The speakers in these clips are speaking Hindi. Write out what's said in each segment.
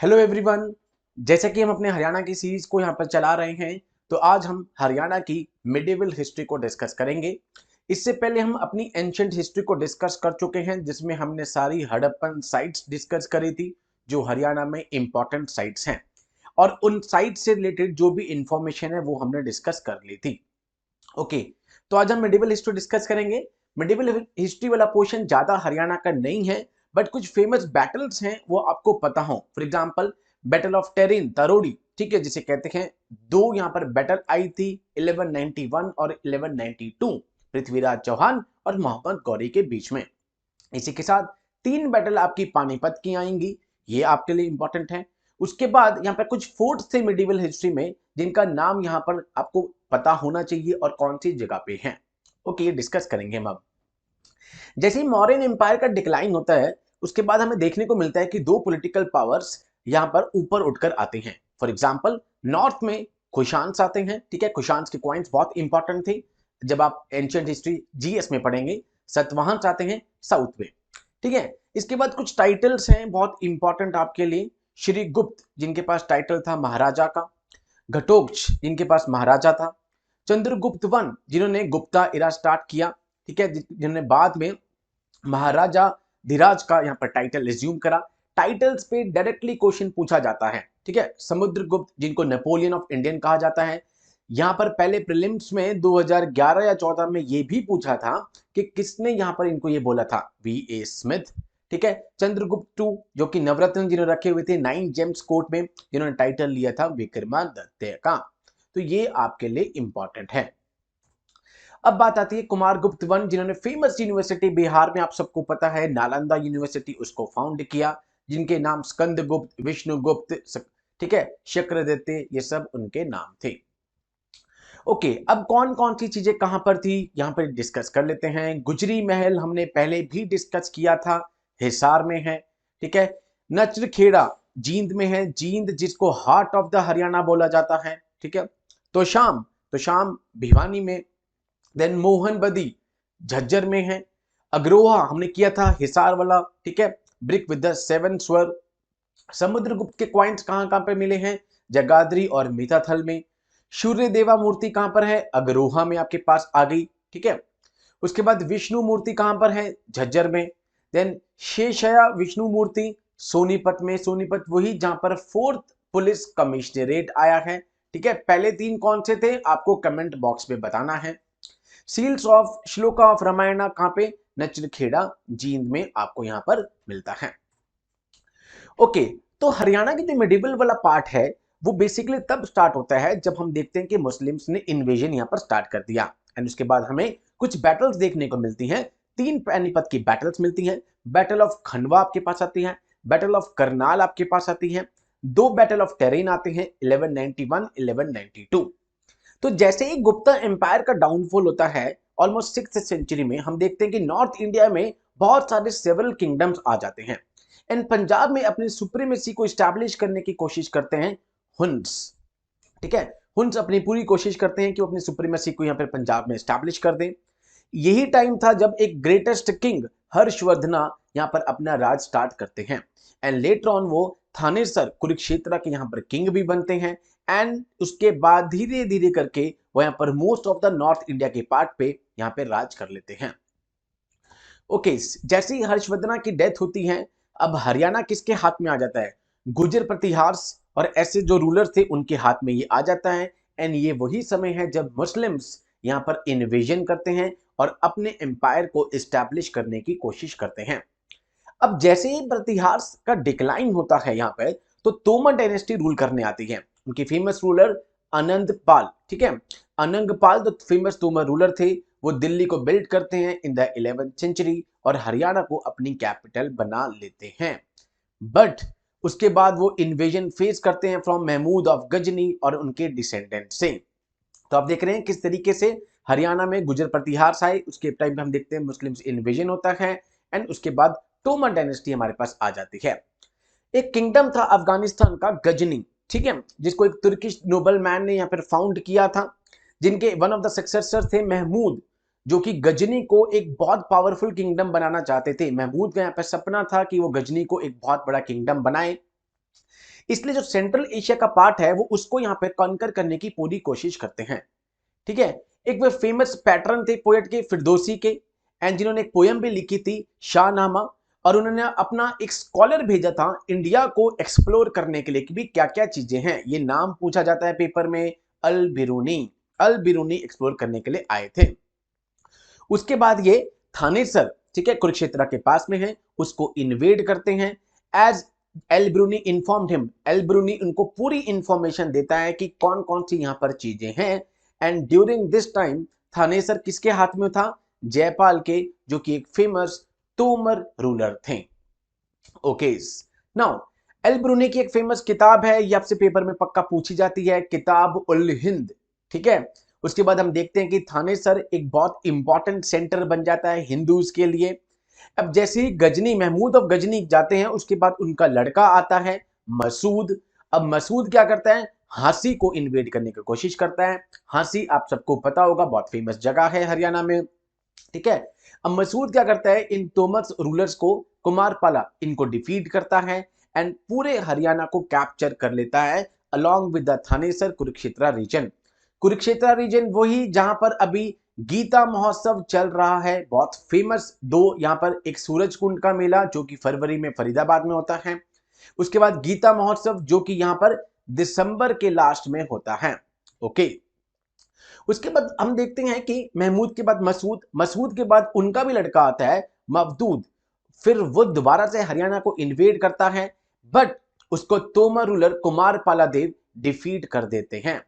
Hello everyone. जैसे कि हम अपने हरियाणा की सीरीज को यहाँ पर चला रहे हैं, तो आज हम हरियाणा की मिडिवल हिस्ट्री को डिस्कस करेंगे। इससे पहले हम अपनी एंशियंट हिस्ट्री को डिस्कस कर चुके हैं, जिसमें हमने सारी हड़प्पन साइट्स डिस्कस करी थी, जो हरियाणा में इंपॉर्टेंट साइट्स हैं, और उन साइट्स से रिलेटेड जो भी इंफॉर्मेशन है वो हमने डिस्कस कर ली थी। ओके, तो आज हम मिडिवल हिस्ट्री डिस्कस करेंगे। मिडिवल हिस्ट्री वाला पोर्शन ज्यादा हरियाणा का नहीं है, बट कुछ फेमस बैटल्स हैं वो आपको पता हो। For example, battle of टेरिन Tarodi, ठीक है, जिसे कहते हैं। दो यहाँ पर बैटल आई थी, 1191 और 1192, पृथ्वीराज चौहान और मोहम्मद गौरी के बीच में। इसी के साथ तीन बैटल आपकी पानीपत की आएंगी, ये आपके लिए इंपॉर्टेंट है। उसके बाद यहाँ पर कुछ फोर्ट्स थे मिडिवल हिस्ट्री में, जिनका नाम यहाँ पर आपको पता होना चाहिए और कौन सी जगह पे है। ओके, ये डिस्कस करेंगे हम अब। जैसे ही मौर्यन एम्पायर का डिक्लाइन होता है, उसके बाद हमें देखने को मिलता है कि दो पॉलिटिकल पावर्स यहाँ पर ऊपर उठकर आते हैं। फॉर एग्जाम्पल, नॉर्थ में कुशान्स आते हैं, ठीक है। कुशान्स के कॉइन्स बहुत इंपॉर्टेंट थे, जब आप एंशियंट हिस्ट्री जीएस में पढ़ेंगे। सतवाहन्स आते हैं साउथ में, ठीक है। इसके बाद कुछ टाइटल्स हैं बहुत इंपॉर्टेंट आपके लिए। श्री गुप्त, जिनके पास टाइटल था महाराजा का। घटोत्कच, जिनके पास महाराजा था। चंद्रगुप्त वन, जिन्होंने गुप्ता इरा स्टार्ट किया, ठीक है, जिन्होंने बाद में महाराजा धीराज का यहाँ पर टाइटल रिज्यूम करा। टाइटल्स पे डायरेक्टली क्वेश्चन पूछा जाता है, ठीक है। समुद्रगुप्त, जिनको नेपोलियन ऑफ इंडियन कहा जाता है, यहाँ पर पहले प्रीलिम्स में 2011 या 14 में ये भी पूछा था कि किसने यहाँ पर इनको ये बोला था, वी ए स्मिथ, ठीक है। चंद्रगुप्त टू, जो कि नवरत्न जिन्होंने रखे हुए थे 9 जेम्स कोर्ट में, जिन्होंने टाइटल लिया था विक्रमादित्य का। तो ये आपके लिए इंपॉर्टेंट है। अब बात आती है कुमारगुप्त वन, जिन्होंने फेमस यूनिवर्सिटी बिहार में, आप सबको पता है, नालंदा यूनिवर्सिटी, उसको फाउंड किया, जिनके नाम स्कंदगुप्त, विष्णुगुप्त, ठीक है, शक्रदित्य, ये सब उनके नाम थे। ओके, अब कौन कौन सी चीजें कहां पर थी यहां पर डिस्कस कर लेते हैं। गुजरी महल हमने पहले भी डिस्कस किया था, हिसार में है, ठीक है। नचरखेड़ा जींद में है, जींद जिसको हार्ट ऑफ द हरियाणा बोला जाता है, ठीक है। तो शाम भिवानी में। देन मोहनबदी झज्जर में है। अग्रोहा हमने किया था हिसार वाला, ठीक है, ब्रिक विद द 7 स्वर। समुद्रगुप्त के क्वाइंट्स कहां कहां पे मिले हैं, जगाधरी और मिताथल में। सूर्य देवा मूर्ति कहां पर है, अग्रोहा में आपके पास आ गई, ठीक है। उसके बाद विष्णु मूर्ति कहां पर है, झज्जर में। देन शेषया विष्णु मूर्ति सोनीपत में, सोनीपत वही जहां पर 4th पुलिस कमिश्नरेट आया है, ठीक है। पहले तीन कौन से थे आपको कमेंट बॉक्स में बताना है। Seals of shloka of Ramayana कहां पे, नचरखेड़ा जींद में आपको यहां पर मिलता है। ओके, तो हरियाणा की जो मिडिवल वाला पार्ट है, वो बेसिकली तब स्टार्ट होता है जब हम देखते हैं कि मुस्लिम्स ने इन्वेजन यहां पर स्टार्ट कर दिया। एंड उसके बाद हमें कुछ बैटल्स देखने को मिलती हैं। तीन पानीपत की बैटल्स मिलती हैं। बैटल ऑफ खंडवा आपके पास आती है, बैटल ऑफ करनाल आपके पास आती है, दो बैटल ऑफ टेरेन आते हैं 1191 1192। तो जैसे ही गुप्ता एम्पायर का डाउनफॉल होता है ऑलमोस्ट 6th सेंचुरी में, हम देखते हैं कि नॉर्थ इंडिया में बहुत सारे सेवरल किंगडम्स आ जाते हैं। एंड पंजाब में अपनी सुप्रीमेसी को स्टैब्लिश करने की कोशिश करते हैं हुन्स, ठीक है। हुन्स अपनी पूरी कोशिश करते हैं कि वो अपनी सुप्रीमेसी को यहाँ पर पंजाब में स्टैब्लिश कर दें। यही टाइम था जब एक ग्रेटेस्ट किंग हर्षवर्धना यहाँ पर अपना राज स्टार्ट करते हैं। एंड लेटर ऑन वो थानेसर कुरुक्षेत्र के यहाँ पर किंग भी बनते हैं। एंड उसके बाद धीरे धीरे करके वो यहाँ पर most of the north India के पार्ट पे यहाँ पे राज कर लेते हैं। ओके, जैसे ही हर्षवर्धना की डेथ होती है, अब हरियाणा किसके हाथ में आ जाता है, गुर्जर प्रतिहार्स और ऐसे जो रूलर थे उनके हाथ में ये आ जाता है। एंड ये वही समय है जब मुस्लिम्स यहाँ पर इन्वेजन करते हैं और अपने एम्पायर को इस्टेब्लिश करने की कोशिश करते हैं। अब जैसे ही प्रतिहार्स का डिक्लाइन होता है यहाँ पे, तो तोमर डायनेस्टी रूल करने आती है। उनकी फेमस रूलर अनंग पाल, ठीक है। अनंग पाल जो फेमस तोमर रूलर थे, वो दिल्ली को बिल्ड करते हैं इन द 11th सेंचुरी और हरियाणा को अपनी कैपिटल बना लेते हैं। बट उसके बाद वो इन्वेजन फेस करते हैं फ्रॉम महमूद ऑफ गजनी और उनके डिसेंडेंट से। तो आप देख रहे हैं किस तरीके से हरियाणा में गुजर प्रतिहार आए, उसके टाइम पे हम देखते हैं मुस्लिम्स इन्वेजन होता है। एंड उसके बाद तोमर डायनेस्टी हमारे पास आ जाती है। एक किंगडम था अफगानिस्तान का गजनी, ठीक है, जिसको एक तुर्किश नोबल मैन ने यहाँ पर फाउंड किया था, जिनके वन ऑफ द सक्सेसर थे महमूद, जो कि गजनी को एक बहुत पावरफुल किंगडम बनाना चाहते थे। महमूद का यहाँ पर सपना था कि वो गजनी को एक बहुत बड़ा किंगडम बनाए। इसलिए जो सेंट्रल एशिया का पार्ट है वो उसको यहाँ पे कॉन्कर करने की पूरी कोशिश करते हैं। ठीक है। एक वे फेमस पैटर्न थे पोएट के फिरदौसी के, एंड जिन्होंने एक पोयम भी लिखी थी शाहनामा, और उन्होंने अपना एक स्कॉलर भेजा था इंडिया को एक्सप्लोर करने के लिए कि भी क्या क्या चीजें हैं। ये नाम पूछा जाता है पेपर में, अल बिरूनी। अल बिरूनी एक्सप्लोर करने के लिए आए थे। उसके बाद ये थानेसर, ठीक है, कुरुक्षेत्र के पास में है, उसको इन्वेड करते हैं। As Al Biruni informed him, Al Biruni उनको पूरी इंफॉर्मेशन देता है कि कौन कौन सी यहां पर चीजें हैं। And during this time Thanesar किसके हाथ में था? जयपाल के, जो कि एक फेमस तोमर रूलर थे। ओके नाउ, एल ब्रूनी की एक फेमस किताब है, ये आपसे पेपर में पक्का पूछी जाती है, किताब उल हिंद। ठीक है। उसके बाद हम देखते हैं कि थानेसर एक बहुत इंपॉर्टेंट सेंटर बन जाता है हिंदूज के लिए। अब जैसे ही गजनी, महमूद ऑफ गजनी जाते हैं, उसके बाद उनका लड़का आता है मसूद। अब मसूद क्या करता है? हांसी को इन्वेड करने की कोशिश करता है। हांसी आप सबको पता होगा, बहुत फेमस जगह है हरियाणा में। ठीक है। अब मसूद क्या करता है? इन तोमस रूलर्स को, कुमारपाला, इनको डिफीट करता है एंड पूरे हरियाणा को कैप्चर कर लेता है along with the Thanesar Kurukshetra region. Kurukshetra region वही जहां पर अभी गीता महोत्सव चल रहा है, बहुत फेमस। दो यहाँ पर, एक सूरज कुंड का मेला जो कि फरवरी में फरीदाबाद में होता है, उसके बाद गीता महोत्सव जो कि यहाँ पर दिसंबर के लास्ट में होता है। ओके। उसके बाद हम देखते हैं कि महमूद के बाद मसूद, मसूद के बाद उनका भी लड़का आता है मवदूद। फिर वो दोबारा से हरियाणा को इन्वेड करता है, बट उसको तोमर रूलर कुमारपाला देव डिफीट कर देते हैं।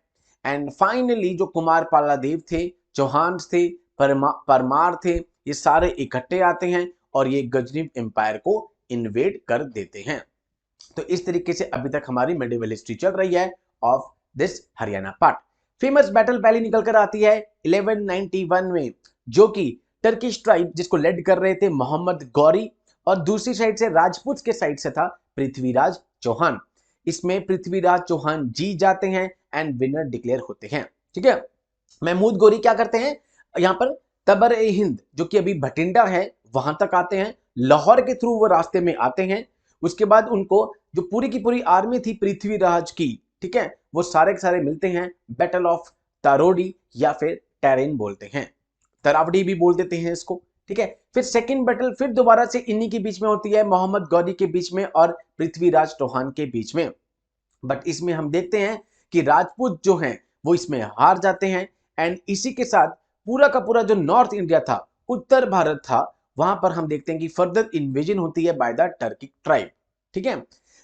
एंड फाइनली जो कुमारपाला देव थे, चौहान थे, परमार थे, ये सारे इकट्ठे आते हैं और ये गजनी एम्पायर को इन्वेड कर देते हैं। तो इस तरीके से अभी तक हमारी मेडिवल हिस्ट्री चल रही है of this Haryana part. Famous battle पहले निकल कर आती है 1191 में, जो कि टर्किश ट्राइब जिसको लेड कर रहे थे मोहम्मद गौरी, और दूसरी साइड से राजपूत के साइड से था पृथ्वीराज चौहान। इसमें पृथ्वीराज चौहान जीत जाते हैं एंड विनर डिक्लेयर होते हैं। ठीक है। महमूद गौरी क्या करते हैं? यहाँ पर तबर ए हिंद, जो कि अभी भटिंडा है, वहां तक आते हैं। लाहौर के थ्रू वो रास्ते में आते हैं। उसके बाद उनको जो पूरी की पूरी आर्मी थी पृथ्वीराज की, ठीक है, वो सारे के सारे मिलते हैं बैटल ऑफ तारोडी, या फिर टेरेन बोलते हैं, तरावड़ी भी बोल देते हैं इसको। ठीक है। फिर सेकंड बैटल फिर दोबारा से इन्हीं के बीच में होती है, मोहम्मद गौरी के बीच में और पृथ्वीराज चौहान के बीच में। बट इसमें हम देखते हैं कि राजपूत जो हैं वो इसमें हार जाते हैं। एंड इसी के साथ पूरा का पूरा जो नॉर्थ इंडिया था, उत्तर भारत था, वहां पर हम देखते हैं कि फर्दर इन्वेजन होती है बाय द टर्किक ट्राइब। ठीक है।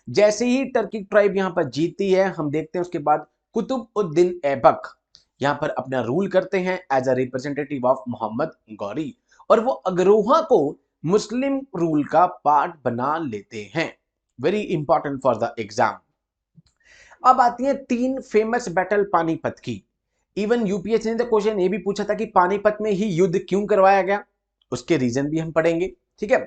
जैसे ही टर्किक ट्राइब यहां पर जीतती है, हम देखते हैं उसके बाद कुतुब उद्दीन ऐबक यहां पर अपना रूल करते हैं as a representative of Mohammad Ghori, और वो अग्रोहा को मुस्लिम रूल का पार्ट बना लेते हैं। Very important for the exam. अब आती है तीन फेमस बैटल पानीपत की। इवन यूपीएससी ने तो क्वेश्चन ये भी पूछा था कि पानीपत में ही युद्ध क्यों करवाया गया, उसके रीजन भी हम पढ़ेंगे। ठीक है।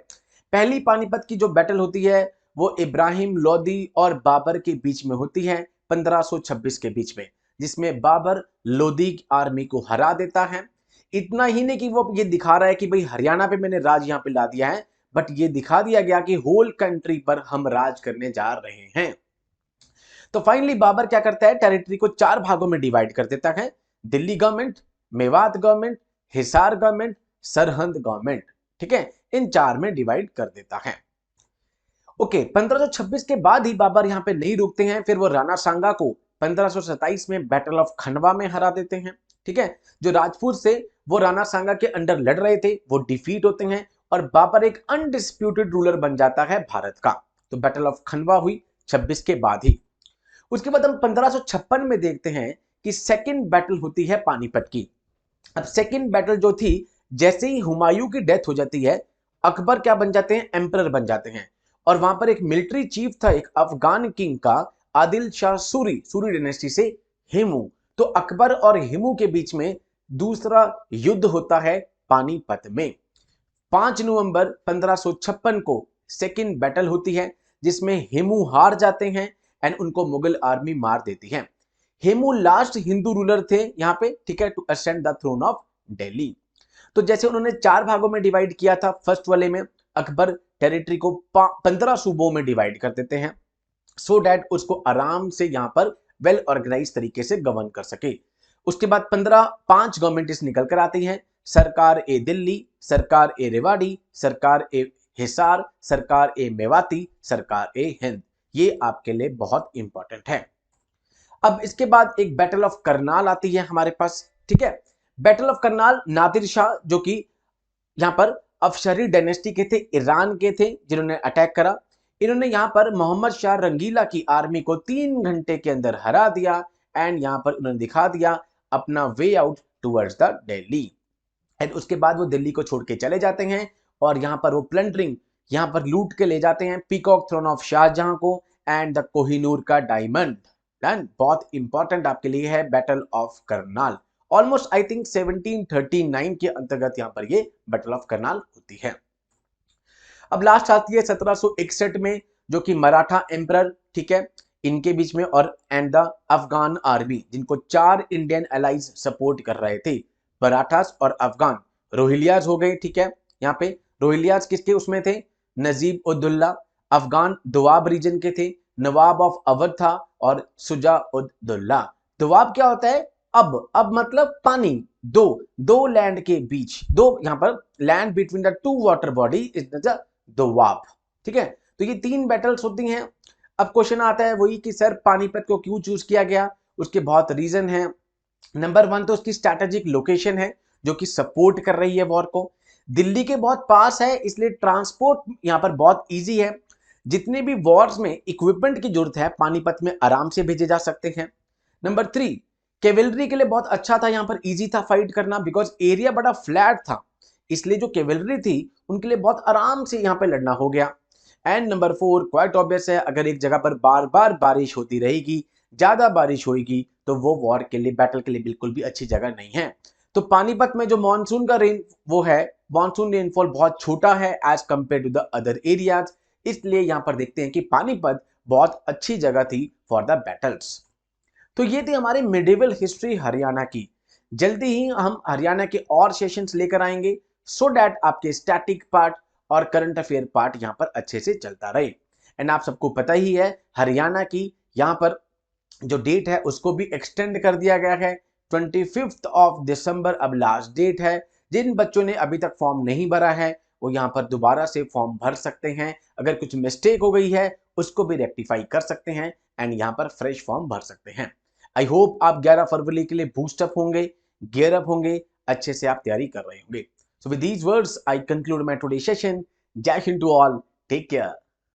पहली पानीपत की जो बैटल होती है वो इब्राहिम लोदी और बाबर के बीच में होती है 1526 के बीच में, जिसमें बाबर लोदी आर्मी को हरा देता है। इतना ही नहीं कि वो ये दिखा रहा है कि भाई हरियाणा पे मैंने राज यहां पे ला दिया है, बट ये दिखा दिया गया कि होल कंट्री पर हम राज करने जा रहे हैं। तो फाइनली बाबर क्या करता है? टेरिटरी को चार भागों में डिवाइड कर देता है, Delhi government, Mewat government, Hisar government, Sirhind government. ठीक है। इन चार में डिवाइड कर देता है। ओके। 1526 के बाद ही बाबर यहां पे नहीं रुकते हैं, फिर वो राणा सांगा को 1527 में बैटल ऑफ खंडवा में हरा देते हैं। ठीक है। जो राजपूत से वो राणा सांगा के अंडर लड़ रहे थे, वो डिफीट होते हैं और बाबर एक अनडिस्प्यूटेड रूलर बन जाता है भारत का। तो बैटल ऑफ खंडवा हुई 26 के बाद ही। उसके बाद हम 1556 में देखते हैं कि सेकंड बैटल होती है पानीपत की। अब सेकंड बैटल जो थी, जैसे ही हुमायूं की डेथ हो जाती है, अकबर क्या बन जाते हैं? एम्परर बन जाते हैं। और वहां पर एक मिलिट्री चीफ था, एक अफगान किंग का, आदिल शाह सूरी, सूरी डायनेस्टी से हेमू। तो अकबर और हेमू के बीच में दूसरा युद्ध होता है पानीपत में। 5 नवंबर 1556 को सेकंड बैटल होती है, जिसमें हेमू हार जाते हैं एंड उनको मुगल आर्मी मार देती है। हेमू लास्ट हिंदू रूलर थे यहाँ पे, ठीक है, to ascend the throne of Delhi. तो जैसे उन्होंने चार भागों में डिवाइड किया था, फर्स्ट वाले में अकबर टेरिटरी को 15 सूबों में डिवाइड कर देते हैं। सो डैट उसको आराम से यहाँ पर वेल ऑर्गेनाइज तरीके से गवर्न कर सके। उसके बाद 5 गवर्नमेंट्स निकल कर आती हैं, सरकार ए दिल्ली, सरकार ए रेवाड़ी, सरकार ए हिसार, सरकार ए मेवाती, सरकार ए हिंद। ये आपके लिए बहुत इंपॉर्टेंट है। अब इसके बाद एक बैटल ऑफ करनाल आती है हमारे पास, ठीक है। बैटल ऑफ करनाल नादिर शाह जो कि यहाँ पर अफशरी डायनेस्टी के थे, ईरान के थे, जिन्होंने अटैक करा। इन्होंने यहाँ पर मोहम्मद शाह रंगीला की आर्मी को 3 घंटे के अंदर हरा दिया एंड यहाँ पर उन्होंने दिखा दिया अपना way out towards the Delhi. And उसके बाद वो दिल्ली को छोड़ के चले जाते हैं और यहाँ पर वो प्लंडरिंग, यहाँ पर लूट के ले जाते हैं पीकॉक थ्रोन ऑफ शाहजहां को एंड द कोहिनूर का डायमंड। डन, बहुत इंपॉर्टेंट आपके लिए है battle of Karnal. Almost I think 1739 के अंतर्गत यहाँ पर ये बैटल ऑफ करनाल होती है। अब लास्ट आती है 1761 में, जो कि मराठा एम्परर, ठीक है, इनके बीच में और एंड द अफगान आर्मी, जिनको 4 इंडियन एलाइज सपोर्ट कर रहे थे, मराठास और अफगान। रोहिलियाज हो गए, ठीक है। यहाँ पे रोहिलियाज किसके उसमें थे, नजीब उद्दौला। अफगान दोआब रीजन के थे, नवाब ऑफ अवध था और सुजा उद्दौला। दोआब क्या होता है, अब मतलब पानी, दो लैंड के बीच, दो यहाँ पर land between the 2 water body is the Doab, ठीक है। तो ये 3 बैटल्स होती हैं। अब क्वेश्चन आता है वही कि सर पानीपत को क्यों चूज किया गया, उसके बहुत रीजन है। नंबर 1 तो उसकी स्ट्रैटेजिक लोकेशन है जो कि सपोर्ट कर रही है वॉर को, दिल्ली के बहुत पास है इसलिए ट्रांसपोर्ट यहाँ पर बहुत इजी है। जितने भी वॉर्स में इक्विपमेंट की जरूरत है पानीपत में आराम से भेजे जा सकते हैं। नंबर 3, कैवेलरी के लिए बहुत अच्छा था, यहाँ पर इजी था फाइट करना बिकॉज एरिया बड़ा फ्लैट था, इसलिए जो कैवेलरी थी उनके लिए बहुत आराम से यहाँ पे लड़ना हो गया। एंड नंबर 4 क्वाइट ऑब्वियस है, अगर एक जगह पर बार बार बारिश होती रहेगी, ज्यादा बारिश होगी, तो वो वॉर के लिए, बैटल के लिए बिल्कुल भी अच्छी जगह नहीं है। तो पानीपत में जो मानसून का रेन वो है, मानसून रेनफॉल बहुत छोटा है as compare to the other areas, इसलिए यहाँ पर देखते हैं कि पानीपत बहुत अच्छी जगह थी फॉर द बैटल्स। तो ये थी हमारी मिडिवल हिस्ट्री हरियाणा की। जल्दी ही हम हरियाणा के और सेशंस लेकर आएंगे सो डैट आपके स्टैटिक पार्ट और करंट अफेयर पार्ट यहाँ पर अच्छे से चलता रहे। एंड आप सबको पता ही है हरियाणा की यहाँ पर जो डेट है उसको भी एक्सटेंड कर दिया गया है, 25 ऑफ दिसंबर अब लास्ट डेट है। जिन बच्चों ने अभी तक फॉर्म नहीं भरा है वो यहाँ पर दोबारा से फॉर्म भर सकते हैं, अगर कुछ मिस्टेक हो गई है उसको भी रेक्टिफाई कर सकते हैं एंड यहाँ पर फ्रेश फॉर्म भर सकते हैं। आई होप आप 11 फरवरी के लिए बूस्टअप होंगे, गियर अप होंगे, अच्छे से आप तैयारी कर रहे होंगे। So with these words I conclude my today session. जय हिंद टू ऑल, टेक केयर।